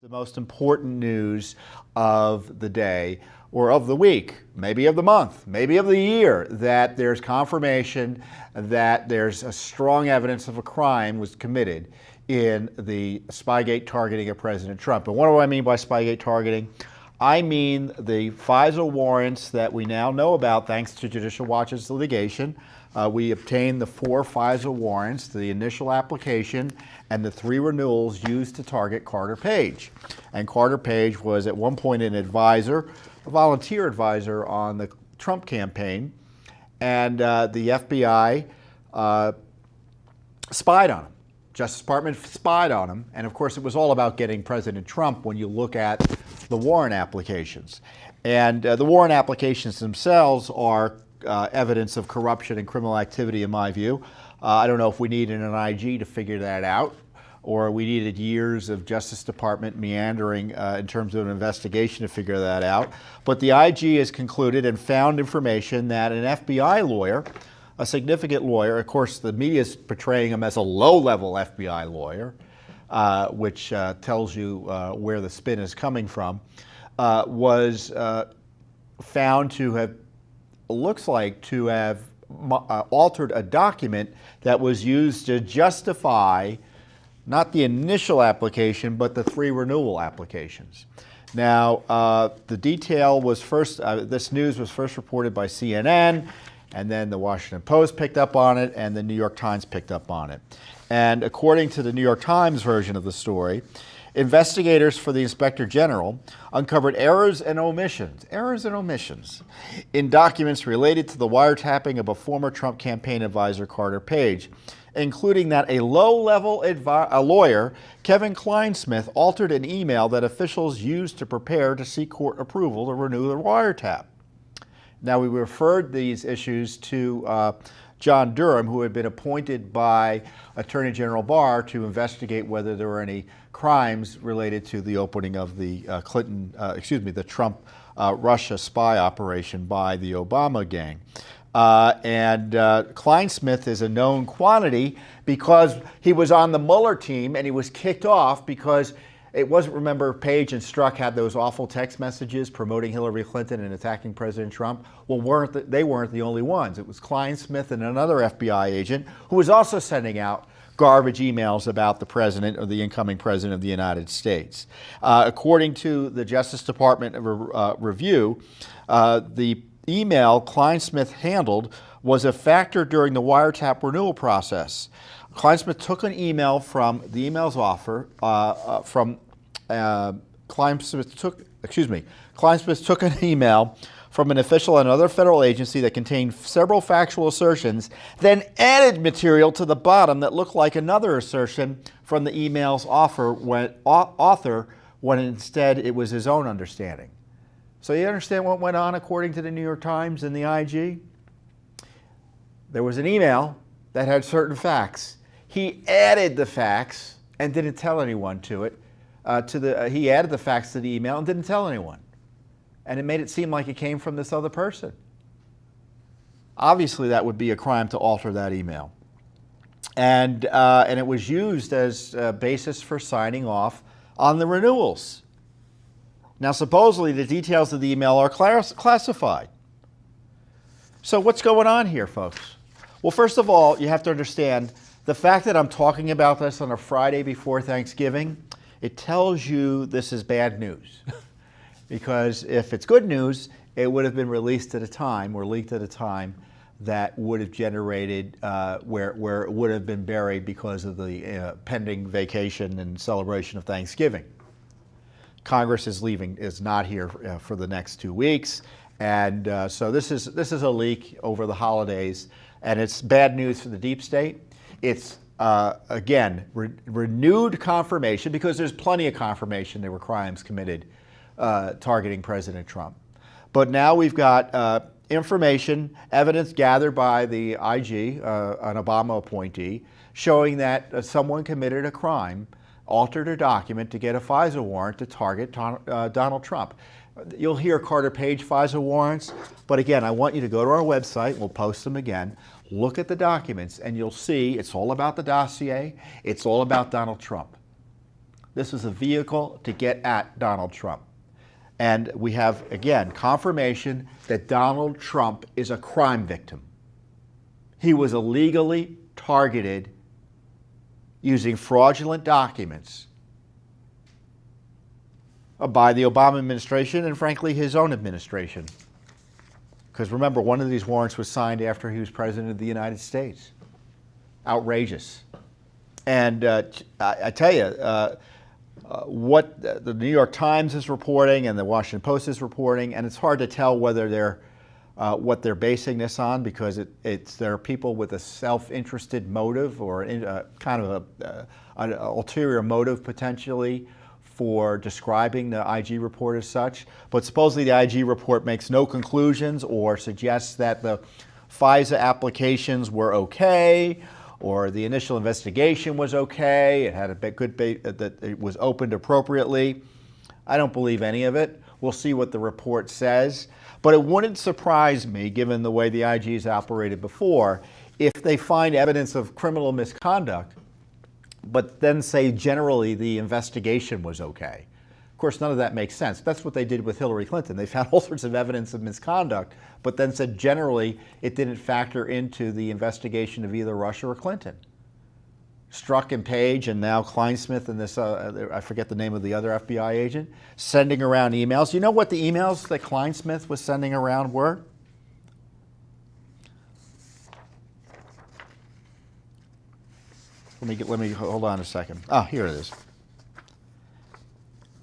The most important news of the day or of the week, maybe of the month, maybe of the year, that there's confirmation that there's a strong evidence of a crime was committed in the Spygate targeting of President Trump. And what do I mean by Spygate targeting? I mean the FISA warrants that we now know about thanks to Judicial Watch's litigation. We obtained the 4 FISA warrants, the initial application, and the 3 renewals used to target Carter Page. And Carter Page was at one point an advisor, a volunteer advisor on the Trump campaign, and the FBI spied on him. Justice Department spied on him, and of course it was all about getting President Trump when you look at the warrant applications. And the warrant applications themselves are evidence of corruption and criminal activity, in my view. I don't know if we needed an IG to figure that out, or we needed years of Justice Department meandering in terms of an investigation to figure that out. But the IG has concluded and found information that an FBI lawyer, a significant lawyer, of course the media is portraying him as a low-level FBI lawyer, which tells you where the spin is coming from, was found to have, looks like to have altered a document that was used to justify not the initial application, but the 3 renewal applications. Now, the detail was first, this news was first reported by CNN, and then the Washington Post picked up on it, and the New York Times picked up on it. And according to the New York Times version of the story, investigators for the Inspector General uncovered errors and omissions in documents related to the wiretapping of a former Trump campaign advisor, Carter Page, including that a low-level lawyer, Kevin Clinesmith, altered an email that officials used to prepare to seek court approval to renew the wiretap. Now, we referred these issues to John Durham, who had been appointed by Attorney General Barr to investigate whether there were any crimes related to the opening of the the Trump Russia spy operation by the Obama gang. Clinesmith is a known quantity because he was on the Mueller team and he was kicked off because it wasn't, remember, Page and Strzok had those awful text messages promoting Hillary Clinton and attacking President Trump? Well, they weren't the only ones. It was Clinesmith and another FBI agent who was also sending out garbage emails about the president or the incoming president of the United States. According to the Justice Department review, the email Clinesmith handled was a factor during the wiretap renewal process. Clinesmith took an email from the email's offer Clinesmith took an email from an official at another federal agency that contained several factual assertions, then added material to the bottom that looked like another assertion from the email's author when instead it was his own understanding. So you understand what went on according to the New York Times and the IG? There was an email that had certain facts. He added the facts and didn't tell anyone to it. He added the facts to the email and didn't tell anyone. And it made it seem like it came from this other person. Obviously, that would be a crime to alter that email. And it was used as a basis for signing off on the renewals. Now, supposedly, the details of the email are classified. So what's going on here, folks? Well, first of all, you have to understand the fact that I'm talking about this on a Friday before Thanksgiving, it tells you this is bad news. Because if it's good news, it would have been released at a time or leaked at a time that would have generated where it would have been buried because of the pending vacation and celebration of Thanksgiving. Congress is not here for the next 2 weeks, and so this is a leak over the holidays, and it's bad news for the deep state. It's again renewed confirmation, because there's plenty of confirmation there were crimes committed targeting President Trump. But now we've got information, evidence gathered by the IG, an Obama appointee, showing that someone committed a crime, altered a document to get a FISA warrant to target Donald Trump. You'll hear Carter Page FISA warrants, but again, I want you to go to our website, we'll post them again, look at the documents, and you'll see it's all about the dossier, it's all about Donald Trump. This was a vehicle to get at Donald Trump. And we have, again, confirmation that Donald Trump is a crime victim. He was illegally targeted using fraudulent documents by the Obama administration and, frankly, his own administration. Because remember, one of these warrants was signed after he was president of the United States. Outrageous. And I tell you, what the New York Times is reporting and the Washington Post is reporting, and it's hard to tell whether they're what they're basing this on, because there are people with a self-interested motive or kind of an ulterior motive potentially for describing the IG report as such. But supposedly the IG report makes no conclusions or suggests that the FISA applications were okay, or the initial investigation was okay, it had a that it was opened appropriately. I don't believe any of it. We'll see what the report says. But it wouldn't surprise me, given the way the IG has operated before, if they find evidence of criminal misconduct, but then say generally the investigation was okay. Of course, none of that makes sense. That's what they did with Hillary Clinton. They found all sorts of evidence of misconduct, but then said generally it didn't factor into the investigation of either Russia or Clinton. Strzok and Page, and now Clinesmith and this, I forget the name of the other FBI agent, sending around emails. You know what the emails that Clinesmith was sending around were? Let me hold on a second. Ah, here it is.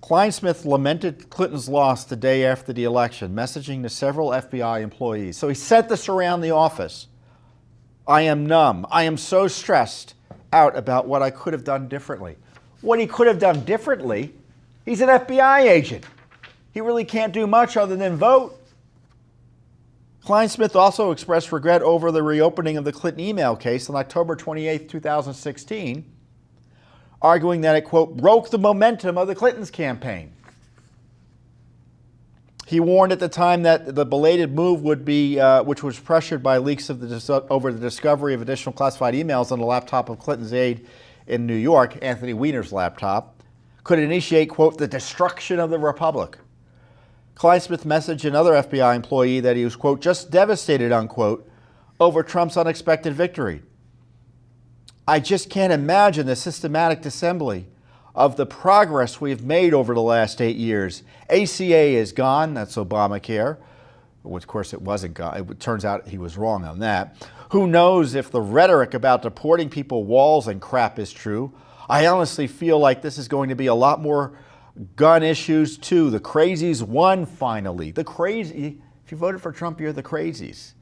Clinesmith lamented Clinton's loss the day after the election, messaging to several FBI employees. So he sent this around the office. I am numb. I am so stressed out about what I could have done differently. What he could have done differently? He's an FBI agent. He really can't do much other than vote. Clinesmith also expressed regret over the reopening of the Clinton email case on October 28, 2016, arguing that it, quote, broke the momentum of the Clintons' campaign. He warned at the time that the belated move would be, which was pressured by leaks of over the discovery of additional classified emails on the laptop of Clinton's aide in New York, Anthony Weiner's laptop, could initiate, quote, the destruction of the Republic. Clinesmith messaged another FBI employee that he was, quote, just devastated, unquote, over Trump's unexpected victory. I just can't imagine the systematic dissembly of the progress we've made over the last 8 years. ACA is gone, that's Obamacare. Of course, it wasn't gone. It turns out he was wrong on that. Who knows if the rhetoric about deporting people walls and crap is true. I honestly feel like this is going to be a lot more gun issues too. The crazies won finally. The crazy, if you voted for Trump, you're the crazies.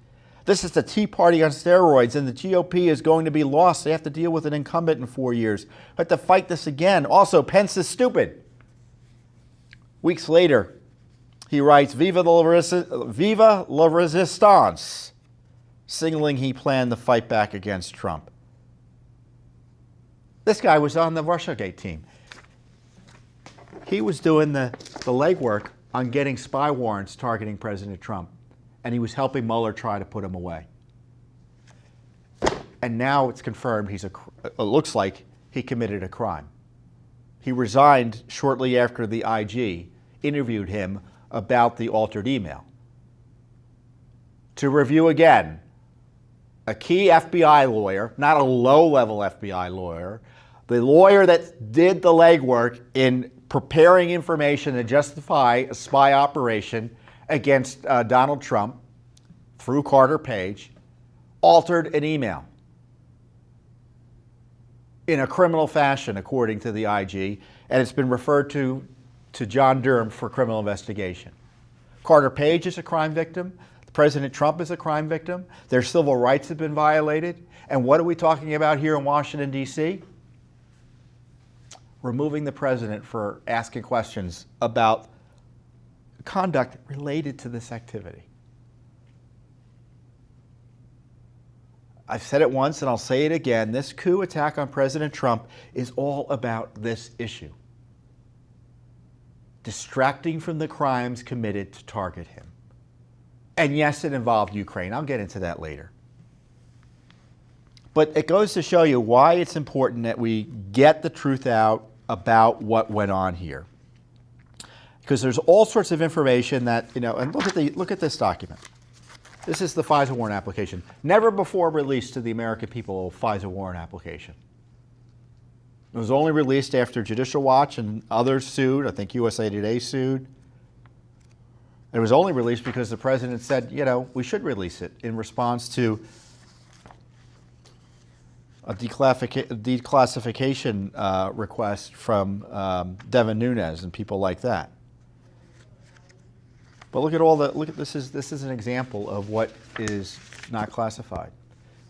This is the Tea Party on steroids, and the GOP is going to be lost. They have to deal with an incumbent in 4 years. They have to fight this again. Also, Pence is stupid. Weeks later, he writes, Viva la resistance, signaling he planned to fight back against Trump. This guy was on the Russiagate team. He was doing the legwork on getting spy warrants targeting President Trump, and he was helping Mueller try to put him away. And now it's confirmed it looks like he committed a crime. He resigned shortly after the IG interviewed him about the altered email. To review again, a key FBI lawyer, not a low-level FBI lawyer, the lawyer that did the legwork in preparing information to justify a spy operation against Donald Trump through Carter Page, altered an email in a criminal fashion, according to the IG, and it's been referred to John Durham for criminal investigation. Carter Page is a crime victim. President Trump is a crime victim. Their civil rights have been violated. And what are we talking about here in Washington, D.C.? Removing the president for asking questions about conduct related to this activity. I've said it once and I'll say it again. This coup attack on President Trump is all about this issue. Distracting from the crimes committed to target him. And yes, it involved Ukraine. I'll get into that later. But it goes to show you why it's important that we get the truth out about what went on here. Because there's all sorts of information that, and look at this document. This is the FISA warrant application. Never before released to the American people a FISA warrant application. It was only released after Judicial Watch and others sued. I think USA Today sued. It was only released because the president said, we should release it in response to a declassification request from Devin Nunes and people like that. But look at this is an example of what is not classified.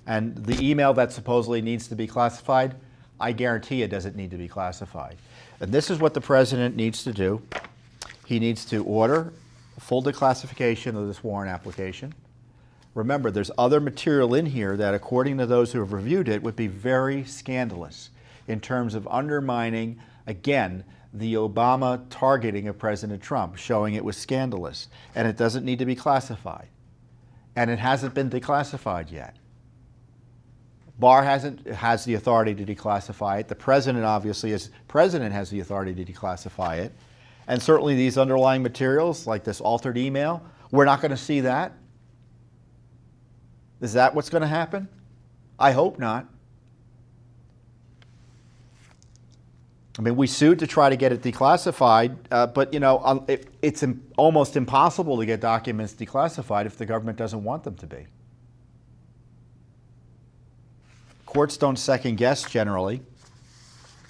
And the email that supposedly needs to be classified, I guarantee it doesn't need to be classified. And this is what the president needs to do. He needs to order full declassification of this warrant application. Remember, there's other material in here that, according to those who have reviewed it, would be very scandalous in terms of undermining, again, the Obama targeting of President Trump, showing it was scandalous. And it doesn't need to be classified. And it hasn't been declassified yet. Barr has the authority to declassify it. The president, obviously, has the authority to declassify it. And certainly these underlying materials, like this altered email, we're not going to see that. Is that what's going to happen? I hope not. I mean, we sued to try to get it declassified, but it's almost impossible to get documents declassified if the government doesn't want them to be. Courts don't second guess generally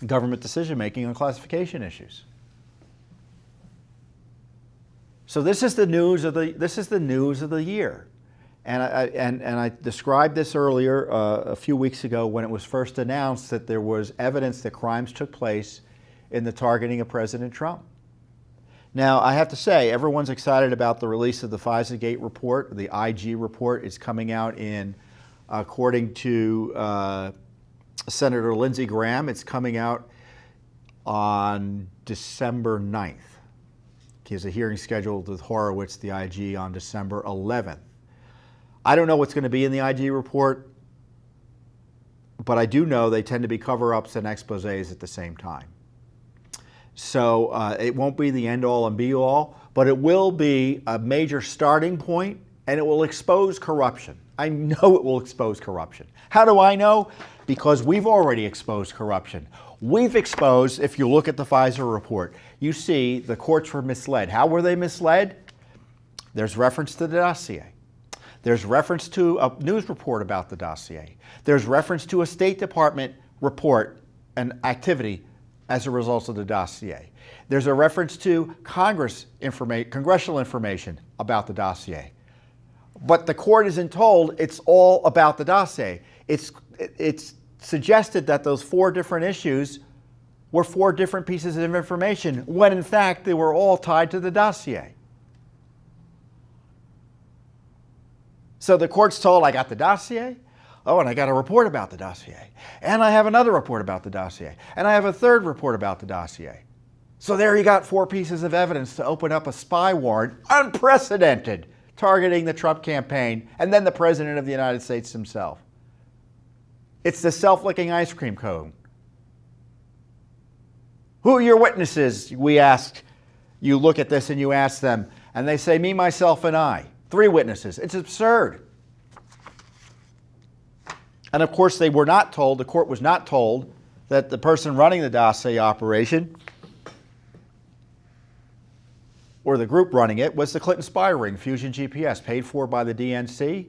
government decision making on classification issues. So this is the news of the year. And I described this earlier a few weeks ago when it was first announced that there was evidence that crimes took place in the targeting of President Trump. Now, I have to say, everyone's excited about the release of the FISA-Gate report. The IG report is coming out according to Senator Lindsey Graham, it's coming out on December 9th. He has a hearing scheduled with Horowitz, the IG, on December 11th. I don't know what's going to be in the IG report, but I do know they tend to be cover-ups and exposés at the same time. So it won't be the end-all and be-all, but it will be a major starting point, and it will expose corruption. I know it will expose corruption. How do I know? Because we've already exposed corruption. We've exposed, if you look at the FISA report, you see the courts were misled. How were they misled? There's reference to the dossier. There's reference to a news report about the dossier. There's reference to a State Department report and activity as a result of the dossier. There's a reference to congressional information about the dossier. But the court isn't told it's all about the dossier. It's suggested that those 4 different issues were 4 different pieces of information, when in fact they were all tied to the dossier. So the court's told, I got the dossier, oh, and I got a report about the dossier, and I have another report about the dossier, and I have a third report about the dossier. So there you got 4 pieces of evidence to open up a spy warrant, unprecedented, targeting the Trump campaign and then the President of the United States himself. It's the self-licking ice cream cone. Who are your witnesses? We ask. You look at this and you ask them, and they say, me, myself, and I. 3 witnesses. It's absurd. And of course, they were not told, the court was not told, that the person running the dossier operation, or the group running it, was the Clinton spy ring, Fusion GPS, paid for by the DNC,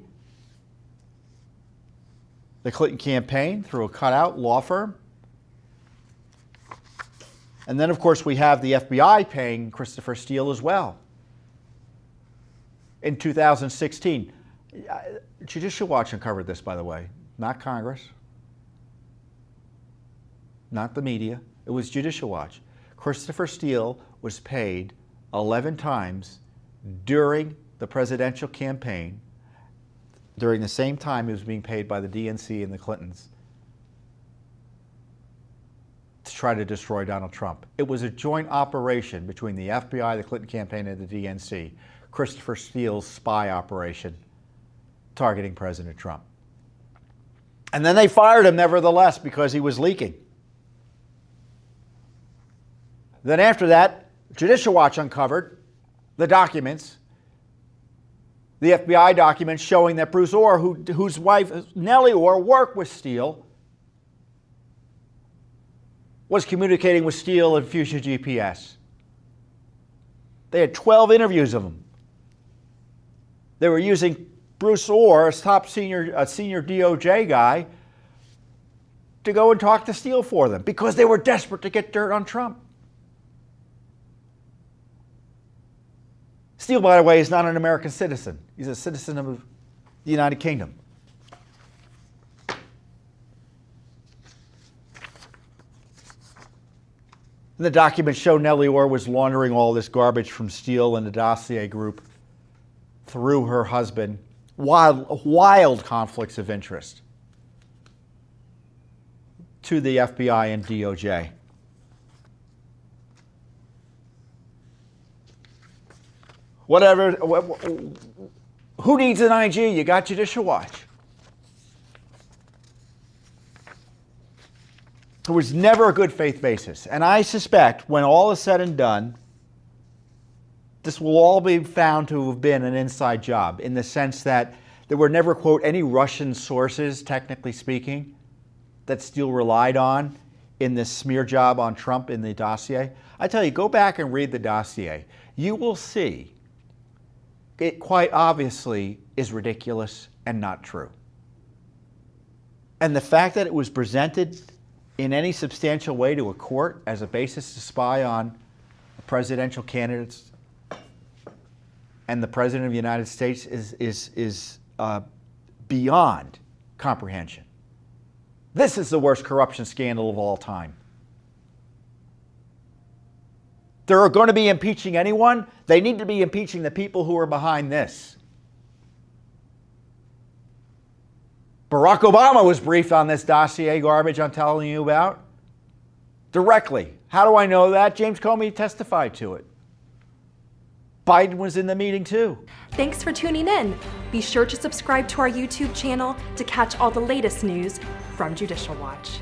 the Clinton campaign through a cutout law firm. And then, of course, we have the FBI paying Christopher Steele as well. In 2016, Judicial Watch uncovered this, by the way, not Congress, not the media. It was Judicial Watch. Christopher Steele was paid 11 times during the presidential campaign, during the same time he was being paid by the DNC and the Clintons to try to destroy Donald Trump. It was a joint operation between the FBI, the Clinton campaign, and the DNC. Christopher Steele's spy operation targeting President Trump. And then they fired him nevertheless because he was leaking. Then after that, Judicial Watch uncovered the documents, the FBI documents showing that Bruce Orr, whose wife Nellie Orr worked with Steele, was communicating with Steele and Fusion GPS. They had 12 interviews of him. They were using Bruce Orr, a senior DOJ guy, to go and talk to Steele for them because they were desperate to get dirt on Trump. Steele, by the way, is not an American citizen. He's a citizen of the United Kingdom. And the documents show Nellie Orr was laundering all this garbage from Steele and the dossier group through her husband. Wild conflicts of interest to the FBI and DOJ. Whatever, who needs an IG? You got Judicial Watch. There was never a good faith basis. And I suspect when all is said and done, this will all be found to have been an inside job in the sense that there were never, quote, any Russian sources, technically speaking, that Steele relied on in this smear job on Trump in the dossier. I tell you, go back and read the dossier. You will see it quite obviously is ridiculous and not true. And the fact that it was presented in any substantial way to a court as a basis to spy on presidential candidates and the President of the United States is beyond comprehension. This is the worst corruption scandal of all time. They're going to be impeaching anyone. They need to be impeaching the people who are behind this. Barack Obama was briefed on this dossier garbage I'm telling you about directly. How do I know that? James Comey testified to it. Biden was in the meeting too. Thanks for tuning in. Be sure to subscribe to our YouTube channel to catch all the latest news from Judicial Watch.